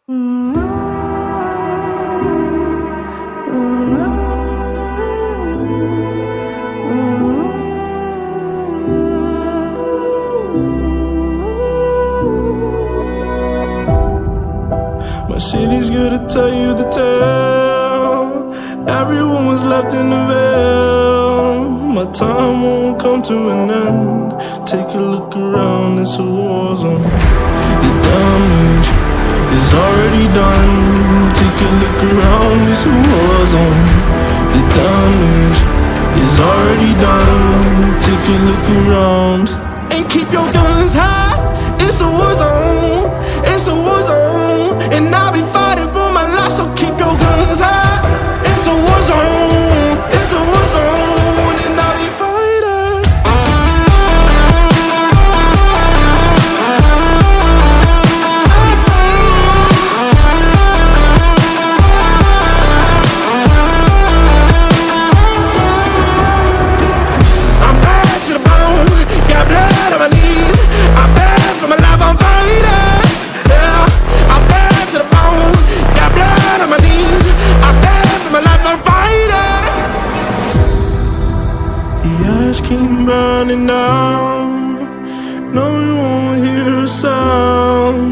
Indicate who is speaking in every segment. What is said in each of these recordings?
Speaker 1: My city's gonna tell you the tale. Everyone was left in the veil. My time won't come to an end. Take a look around, it's a war zone. The damage is already done. Take a look around, it's a war zone. The damage is already done. Take a look around and keep your guns high. It's a war zone. It's a war zone, and I'll be fighting for my life. So keep your guns high. It's a war zone. It's a war zone, and I'll be fighting. I'm bad to the bone. Got blood on my knees. I'm bad for my life. I'm fighting. Yeah, I'm bad to the bone. Got blood on my knees. I'm bad for my life. I'm fighting. The ash keep burning down. No, you won't hear a sound.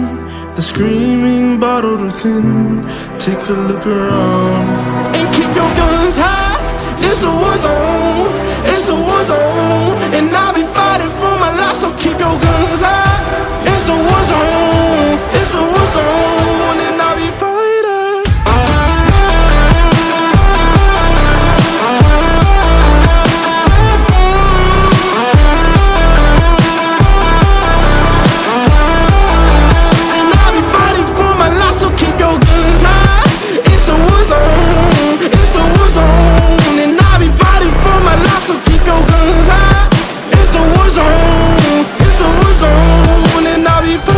Speaker 1: The screaming bottled within. Take a look around and keep your guns high. It's a war zone. It's a war zone, and I'll be fighting for my life. So keep your guns high. It's a war zone. It's a war zone, and I'll be fighting. And I'll be fighting for my life. So keep your guns high. It's a war zone. It's a war zone, and I'll be fighting for my life. So keep your guns high. It's a war zone. It's a war zone, and I'll be fighting.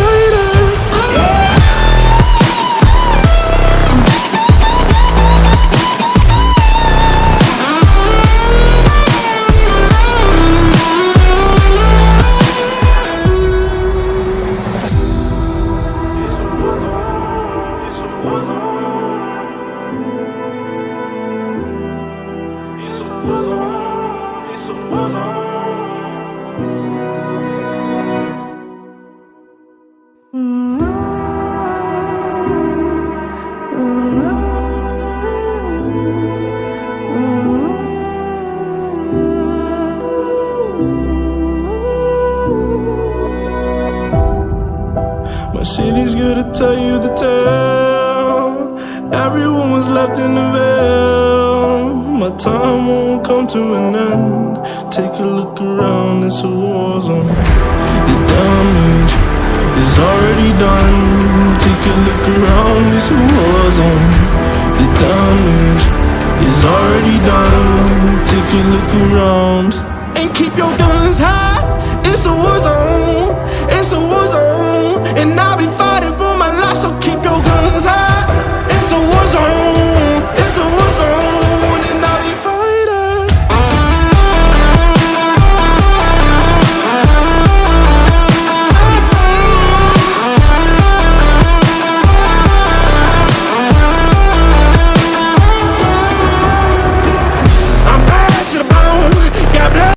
Speaker 1: My city's gonna tell you the tale. Everyone was left in the veil. My time won't come to an end. Take a look around, it's a war zone. The damage is already done. Take a look around, it's a war zone. The damage is already done. Take a look around and keep your guns high. It's a war zone.